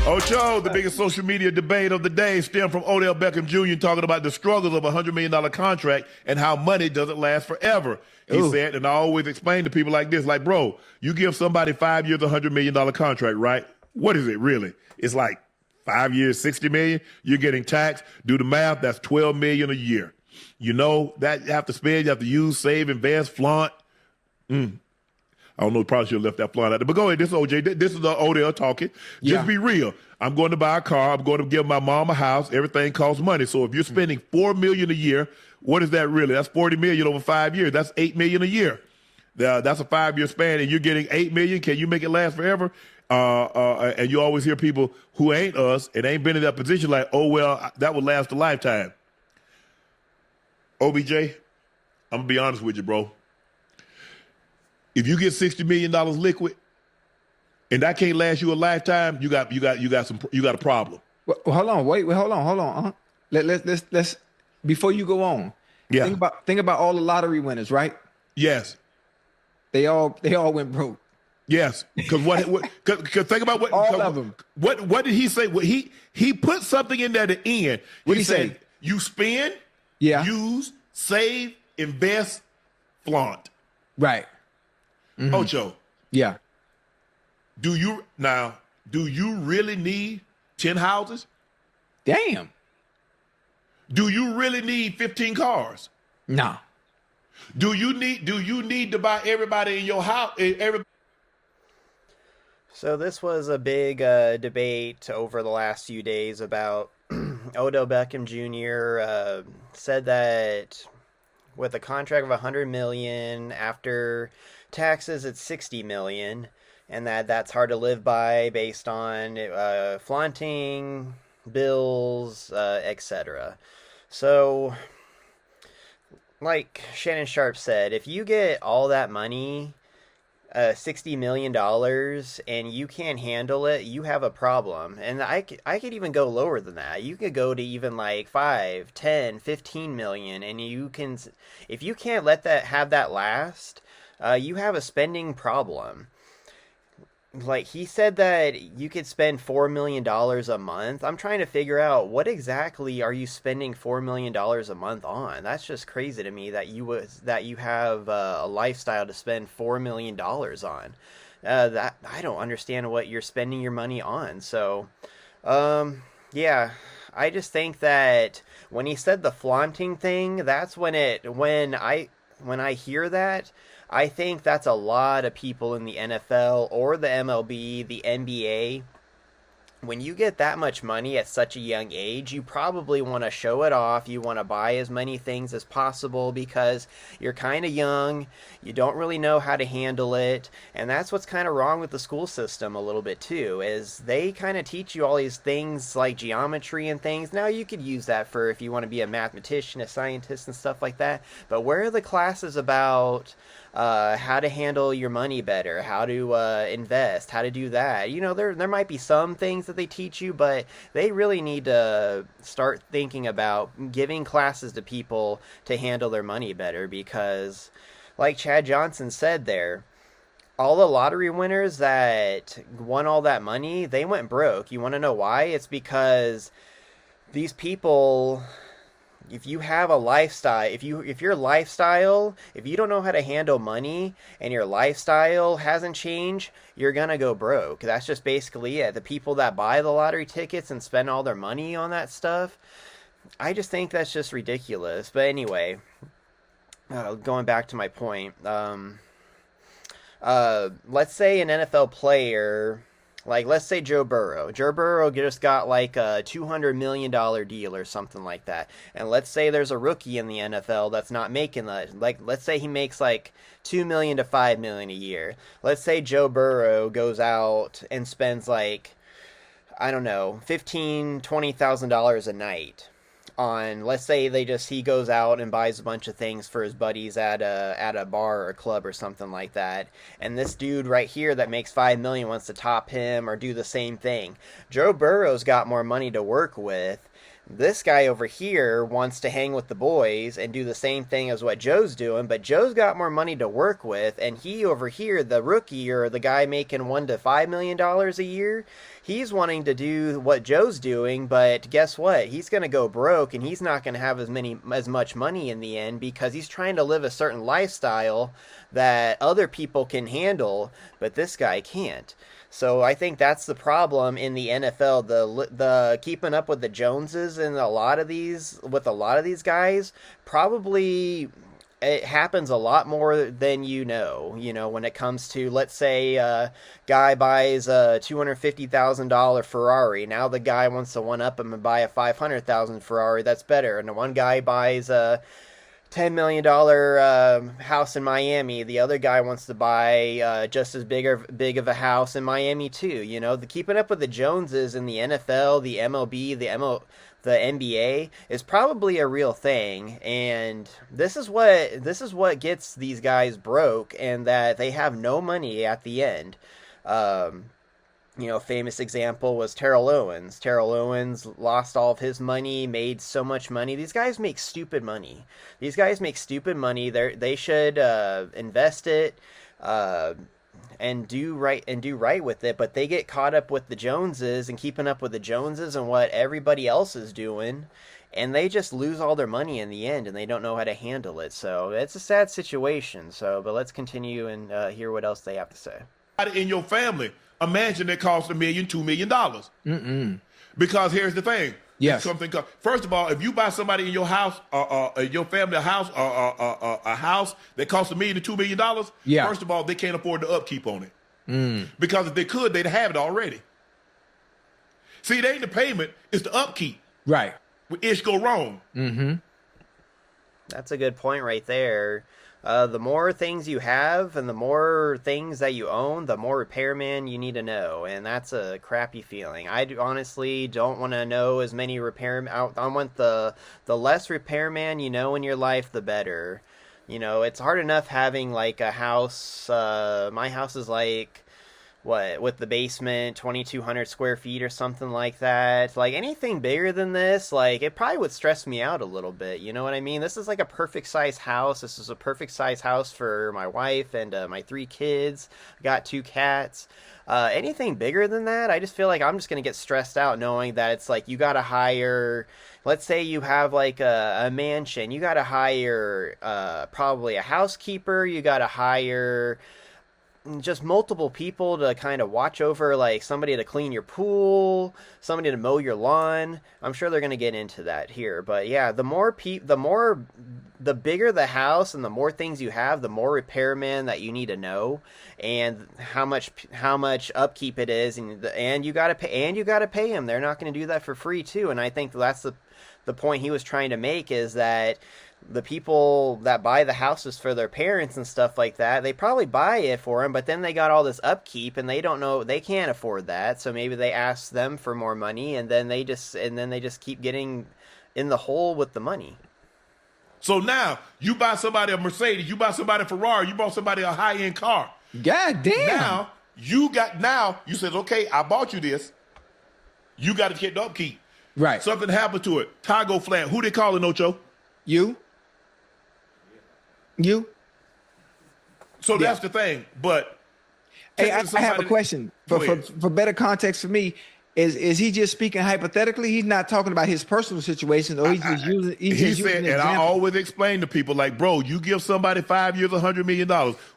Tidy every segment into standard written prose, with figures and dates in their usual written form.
Ocho, the biggest social media debate of the day stemmed from Odell Beckham Jr. talking about the struggles of a $100 million contract and how money doesn't last forever. He Ooh. said, and I always explain to people like this, like, bro, you give somebody 5 years, $100 million contract, right? What is it really? It's like 5 years, 60 million. You're getting taxed. Do the math. That's 12 million a year. You know that you have to spend, you have to use, save, invest, flaunt. I don't know, probably should have left that flying out there. But go ahead, this is OJ. This is the Odell talking. Yeah. Just be real. I'm going to buy a car. I'm going to give my mom a house. Everything costs money. So if you're spending $4 million a year, what is that really? That's $40 million over 5 years. That's $8 million a year. That's a 5-year span, and you're getting $8 million. Can you make it last forever? And you always hear people who ain't us and ain't been in that position like, oh, well, that would last a lifetime. OBJ, I'm going to be honest with you, bro. If you get $60 million liquid, and that can't last you a lifetime, you got a problem. Well, hold on, wait, hold on. Let's before you go on. Yeah. Think about all the lottery winners, right? Yes. They all went broke. Yes. Because cause think about what all of them. What did he say? He put something in there at the end. What did he said, say? You spend, use, save, invest, flaunt. Right. Mm-hmm. Ocho. Yeah. Do you really need 10 houses? Damn. Do you really need 15 cars? No. Do you need to buy everybody in your house? So this was a big debate over the last few days about Odell Beckham Jr. Said that with a contract of $100 million after taxes, it's $60 million, and that's hard to live by based on flaunting, bills, etc. So, like Shannon Sharp said, if you get all that money, $60 million, and you can't handle it, you have a problem. And I could even go lower than that. You could go to even like 5, 10, 15 million, and you can, if you can't have that last, you have a spending problem. Like he said that you could spend $4 million a month. I'm trying to figure out what exactly are you spending $4 million a month on. That's just crazy to me that you have a lifestyle to spend $4 million on. That I don't understand what you're spending your money on. So, yeah, I just think that when he said the flaunting thing, that's when I hear that, I think that's a lot of people in the NFL or the MLB, the NBA. When you get that much money at such a young age, you probably want to show it off. You want to buy as many things as possible because you're kind of young. You don't really know how to handle it. And that's what's kind of wrong with the school system a little bit too, is they kind of teach you all these things like geometry and things. Now you could use that for if you want to be a mathematician, a scientist and stuff like that. But where are the classes about how to handle your money better, how to invest, how to do that? You know, there might be some things that they teach you, but they really need to start thinking about giving classes to people to handle their money better, because like Chad Johnson said there, all the lottery winners that won all that money, they went broke. You want to know why? It's because these people, if you have a lifestyle, if you don't know how to handle money and your lifestyle hasn't changed, you're gonna go broke. That's just basically it. The people that buy the lottery tickets and spend all their money on that stuff, I just think that's just ridiculous. But anyway, going back to my point, let's say an NFL player, like, let's say Joe Burrow. Joe Burrow just got like a $200 million deal or something like that. And let's say there's a rookie in the NFL that's not making that. Like, let's say he makes like $2 million to $5 million a year. Let's say Joe Burrow goes out and spends like, I don't know, $15,000, $20,000 a night on, let's say he goes out and buys a bunch of things for his buddies at a bar or a club or something like that, and this dude right here that makes $5 million wants to top him or do the same thing. Joe Burrow's got more money to work with This guy over here wants to hang with the boys and do the same thing as what Joe's doing, but Joe's got more money to work with, and he over here, the rookie or the guy making $1 to $5 million a year, he's wanting to do what Joe's doing, but guess what? He's going to go broke, and he's not going to have as much money in the end because he's trying to live a certain lifestyle that other people can handle, but this guy can't. So I think that's the problem in the NFL. The keeping up with the Joneses and a lot of these guys, probably it happens a lot more than you know. You know, when it comes to, let's say a guy buys a $250,000 Ferrari. Now the guy wants to one up him and buy a $500,000 Ferrari that's better. And the one guy buys a $10 million house in Miami. The other guy wants to buy just as big of a house in Miami too. You know, the keeping up with the Joneses in the NFL, the MLB, the NBA is probably a real thing, and this is what gets these guys broke, and that they have no money at the end. You know, famous example was Terrell Owens. Terrell Owens lost all of his money, made so much money. These guys make stupid money. They should invest it and do right with it, but they get caught up with the Joneses and keeping up with the Joneses and what everybody else is doing, and they just lose all their money in the end, and they don't know how to handle it. So it's a sad situation. But let's continue and hear what else they have to say. In your family, imagine it costs $1 million, $2 million. Because here's the thing. Yes. First of all, if you buy somebody in your house, your family a house that costs $1 million to $2 million, yeah. First of all, they can't afford the upkeep on it. Because if they could, they'd have it already. See, it ain't the payment; it's the upkeep. Right. When ish go wrong. Mm-hmm. That's a good point right there. The more things you have and the more things that you own, the more repairman you need to know. And that's a crappy feeling. Honestly don't want to know as many repairmen. I want the less repairman you know in your life, the better. You know, it's hard enough having like a house. My house is like, with the basement, 2,200 square feet or something like that. Like, anything bigger than this, like, it probably would stress me out a little bit. You know what I mean? This is like a perfect size house. This is a perfect size house for my wife and my 3 kids. I got 2 cats. Anything bigger than that, I just feel like I'm just going to get stressed out knowing that it's like you got to hire, let's say you have like a mansion. You got to hire probably a housekeeper. You got to hire just multiple people to kind of watch over, like somebody to clean your pool, somebody to mow your lawn. I'm sure they're going to get into that here, but yeah, the bigger the house and the more things you have, the more repairman that you need to know, and how much upkeep it is, and you got to pay them. They're not going to do that for free too. And I think that's the point he was trying to make, is that the people that buy the houses for their parents and stuff like that, they probably buy it for them, but then they got all this upkeep and they don't know, they can't afford that. So maybe they ask them for more money, and then they just keep getting in the hole with the money. So now you buy somebody a Mercedes, you buy somebody a Ferrari, you bought somebody a high-end car. God damn. Now you said, okay, I bought you this. You got to get the upkeep. Right. Something happened to it. Tire flat. Who they calling, Ocho? You. So that's the thing. But hey, I have a question for better context for me. Is he just speaking hypothetically? He's not talking about his personal situation, or he's just using. He said, and I always explain to people, like, bro, you give somebody 5 years, $100 million.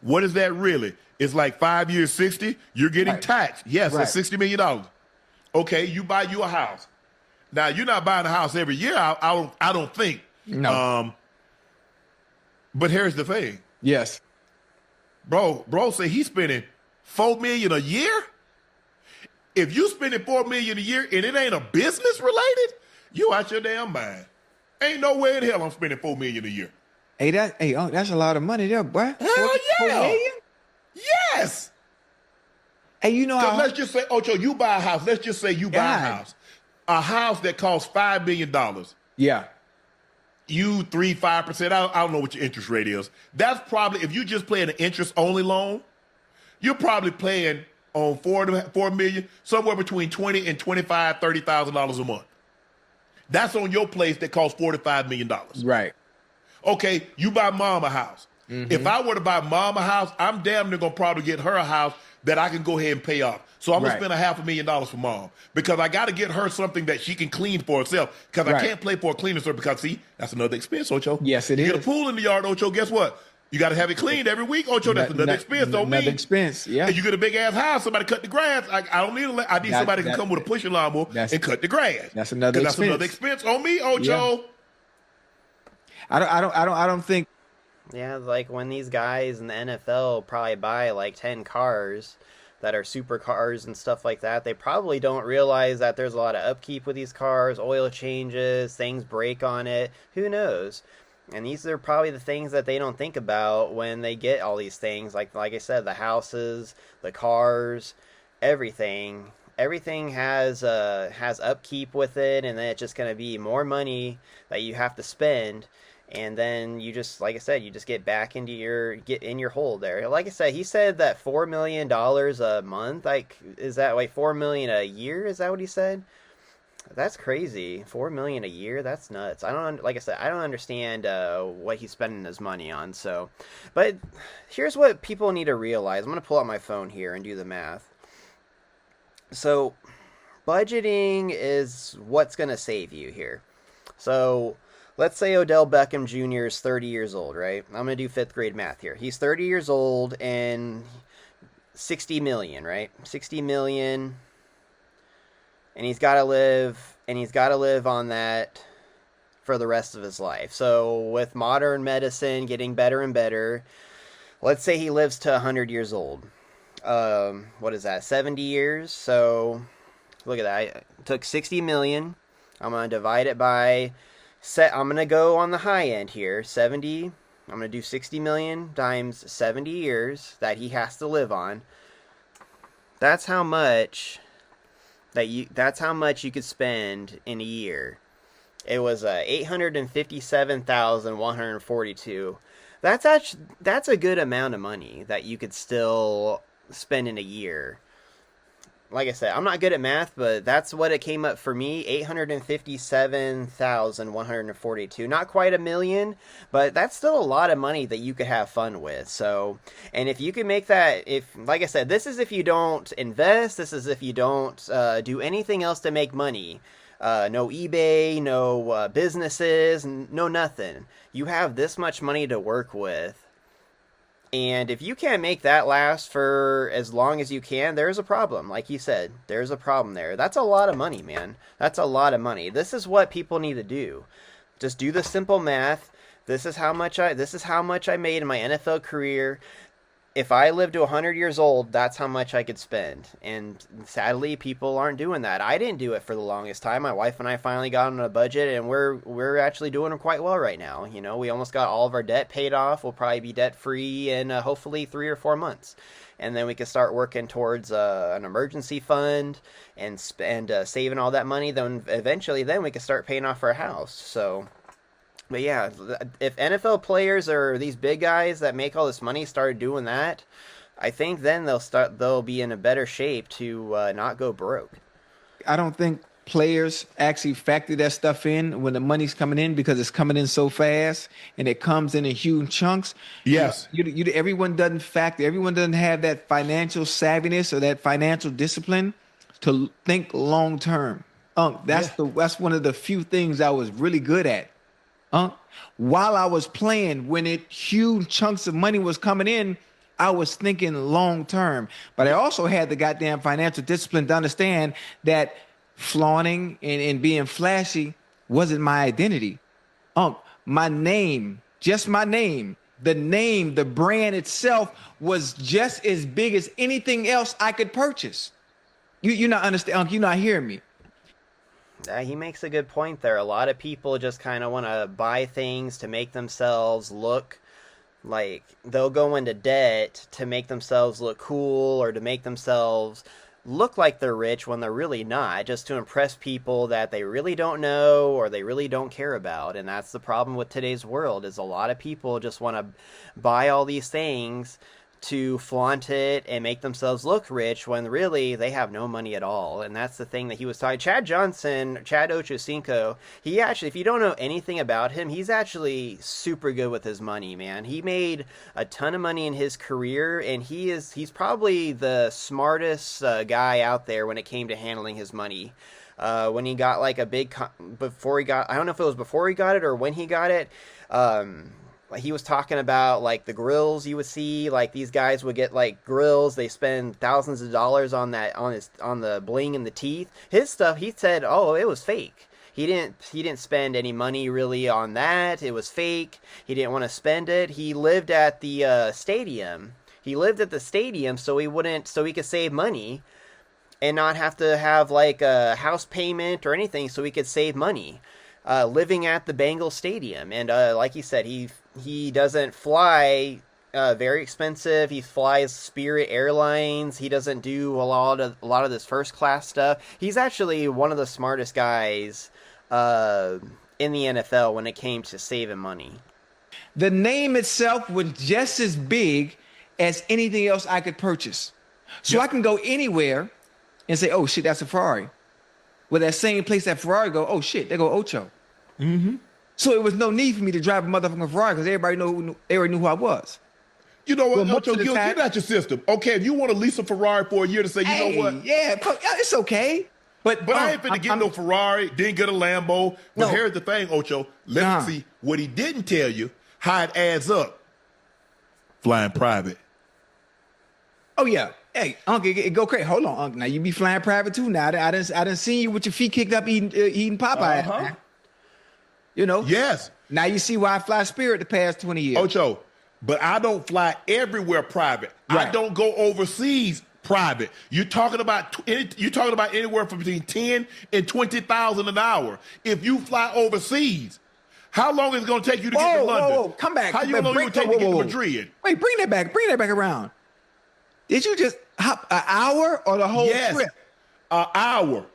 What is that really? It's like 5 years, 60. You're getting taxed. Yes, it's $60 million. Okay, you buy you a house. Now you're not buying a house every year. I don't think. No. But here's the thing. Yes. Bro say he's spending $4 million a year. If you spending $4 million a year and it ain't a business related, you out your damn mind. Ain't no way in hell I'm spending $4 million a year. Hey, that's a lot of money there, boy. Hell yeah. $4 million? Yes. Hey, you know how? Let's just say, Ocho, you buy a house. Let's just say you buy a house. A house that costs $5 million. Yeah. You 5%. I don't know what your interest rate is. That's probably, if you just playing an interest only loan, you're probably playing on $4 million, somewhere between $20,000 and $25,000, $30,000 a month. That's on your place that costs $45 million. Right. Okay, you buy mom a house. Mm-hmm. If I were to buy mom a house, I'm damn near going to probably get her a house that I can go ahead and pay off. So I'm going to spend $500,000 for mom because I got to get her something that she can clean for herself because I can't pay for a cleaning service because, see, that's another expense, Ocho. Yes, it you is. get a pool in the yard, Ocho, guess what? You got to have it cleaned every week, Ocho. That's another expense on me. Another expense, yeah. And you get a big-ass house, somebody cut the grass. I don't need I need somebody who can come with a pushing lawnmower and cut the grass. That's another expense. That's another expense on me, Ocho. Yeah. I don't think. Yeah, like when these guys in the NFL probably buy like 10 cars that are supercars and stuff like that, they probably don't realize that there's a lot of upkeep with these cars, oil changes, things break on it. Who knows? And these are probably the things that they don't think about when they get all these things. Like I said, the houses, the cars, everything. Everything has upkeep with it, and then it's just going to be more money that you have to spend. And then you just, like I said, you just get back into get in your hole there. Like I said, he said that $4 million a month. Like, is that like $4 million a year? Is that what he said? That's crazy. $4 million a year. That's nuts. Like I said, I don't understand what he's spending his money on. So, but here's what people need to realize. I'm gonna pull out my phone here and do the math. So, budgeting is what's gonna save you here. So, let's say Odell Beckham Jr. is 30 years old, right? I'm gonna do 5th grade math here. He's 30 years old and 60 million, right? 60 million. And he's got to live on that for the rest of his life. So with modern medicine getting better and better, let's say he lives to 100 years old. What is that? 70 years. So look at that. I took 60 million. I'm going to divide it by I'm going to go on the high end here. 70. I'm going to do 60 million times 70 years that he has to live on. That's how much you could spend in a year. It was 857,142. That's a good amount of money that you could still spend in a year. Like I said, I'm not good at math, but that's what it came up for me, 857,142. Not quite a million, but that's still a lot of money that you could have fun with. So, and if you can make that, like I said, this is if you don't invest, this is if you don't do anything else to make money. No eBay, no businesses, no nothing. You have this much money to work with. And if you can't make that last for as long as you can, there's a problem. Like you said, there's a problem there. That's a lot of money, man. That's a lot of money. This is what people need to do. Just do the simple math. This is how much I made in my NFL career. If I lived to 100 years old, that's how much I could spend. And sadly, people aren't doing that. I didn't do it for the longest time. My wife and I finally got on a budget, and we're actually doing quite well right now. You know, we almost got all of our debt paid off. We'll probably be debt-free in hopefully 3 or 4 months. And then we can start working towards an emergency fund and saving all that money. Then eventually we can start paying off our house. So... But yeah, if NFL players or these big guys that make all this money started doing that, I think then they'll be in a better shape to not go broke. I don't think players actually factor that stuff in when the money's coming in because it's coming in so fast and it comes in huge chunks. Yes. Everyone doesn't have that financial savviness or that financial discipline to think long term. That's one of the few things I was really good at. While I was playing, when huge chunks of money was coming in, I was thinking long term. But I also had the goddamn financial discipline to understand that flaunting and being flashy wasn't my identity. My name, just my name, the brand itself was just as big as anything else I could purchase. You not understand? You're not hearing me. He makes a good point there. A lot of people just kind of want to buy things to make themselves look like they'll go into debt to make themselves look cool or to make themselves look like they're rich when they're really not, just to impress people that they really don't know or they really don't care about. And that's the problem with today's world, is a lot of people just want to buy all these things to flaunt it and make themselves look rich when really they have no money at all. And that's the thing that he was talking. Chad Ochocinco, he actually, if you don't know anything about him, he's actually super good with his money, man. He made a ton of money in his career, and he's probably the smartest guy out there when it came to handling his money. When he got like a big, I don't know if it was before he got it or when he got it, he was talking about like the grills you would see, like these guys would get like grills, they spend thousands of dollars on the bling in the teeth. His stuff, he said, oh, it was fake. He didn't spend any money really on that. It was fake. He didn't want to spend it. He lived at the stadium. He lived at the stadium so he could save money and not have to have like a house payment or anything, so he could save money. Living at the Bengals Stadium, and like he said, he doesn't fly very expensive. He flies Spirit Airlines. He doesn't do a lot of this first class stuff. He's actually one of the smartest guys in the NFL when it came to saving money. The name itself was just as big as anything else I could purchase, so I can go anywhere and say, "Oh shit, that's a Ferrari." Well, that same place that Ferrari go, "Oh shit, they go Ocho." Mm-hmm. So it was no need for me to drive a motherfucking Ferrari because everybody already knew who I was. You know what, Well, Ocho, get out your system. Okay, if you want to lease a Ferrari for a year to say, you know what? Yeah, it's okay. But I ain't finna get no Ferrari, didn't get a Lambo. But No. here's the thing, Ocho. Let me see what he didn't tell you, how it adds up. Flying private. Oh yeah. Hey, Uncle, go crazy. Hold on, Uncle. Now you be flying private too. Now I done seen you with your feet kicked up eating Popeye. Uh-huh. You know. Yes. Now you see why I fly Spirit the past 20 years. Ocho, but I don't fly everywhere private. Right. I don't go overseas private. You're talking about anywhere from between 10 and 20,000 an hour. If you fly overseas, how long is it going to take you to get to London? Whoa, come back. How long will it take to get to Madrid? Wait, bring that back around. Did you just hop an hour or the whole trip? An hour.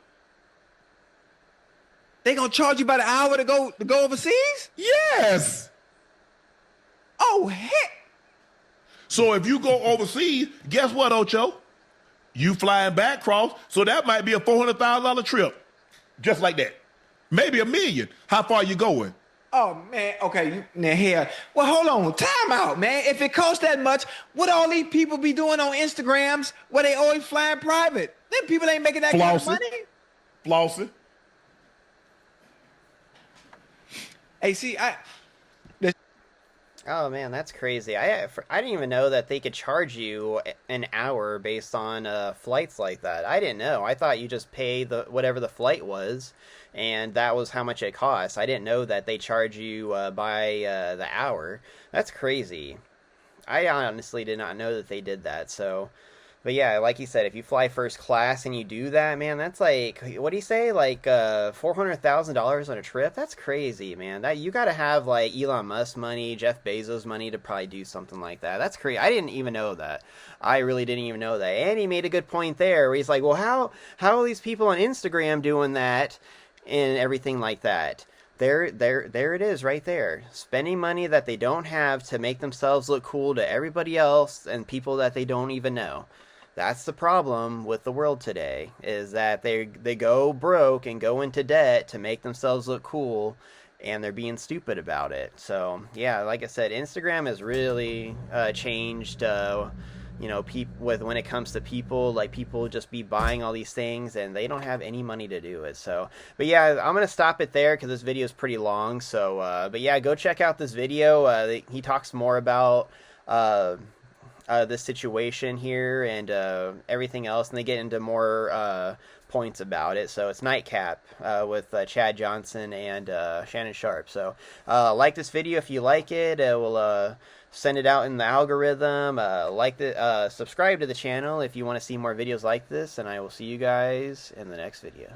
They gonna charge you about an hour to go overseas? Yes. Oh heck! So if you go overseas, guess what, Ocho? You flying back cross, so that might be a $400,000 trip, just like that. Maybe $1 million. How far you going? Oh man, okay. Now here, well, hold on, time out, man. If it costs that much, what all these people be doing on Instagrams where they always flying private? Them people ain't making that kind of money. Flossing. Hey, see, Oh man, that's crazy. I didn't even know that they could charge you an hour based on flights like that. I didn't know. I thought you just pay whatever the flight was, and that was how much it cost. I didn't know that they charge you by the hour. That's crazy. I honestly did not know that they did that. So, but yeah, like you said, if you fly first class and you do that, man, that's like, what do you say, like $400,000 on a trip? That's crazy, man. That you got to have like Elon Musk money, Jeff Bezos money to probably do something like that. That's crazy. I didn't even know that. I really didn't even know that. And he made a good point there where he's like, well, how are these people on Instagram doing that and everything like that? There it is right there. Spending money that they don't have to make themselves look cool to everybody else and people that they don't even know. That's the problem with the world today, is that they go broke and go into debt to make themselves look cool, and they're being stupid about it. So, yeah, like I said, Instagram has really changed, when it comes to people. Like, people just be buying all these things, and they don't have any money to do it. So, but yeah, I'm going to stop it there because this video is pretty long. So, but yeah, go check out this video. He talks more about this situation here and everything else, and they get into more points about it. So it's Nightcap with Chad Johnson and Shannon Sharpe. So like this video if you like it. We'll send it out in the algorithm. Subscribe to the channel if you want to see more videos like this, and I will see you guys in the next video.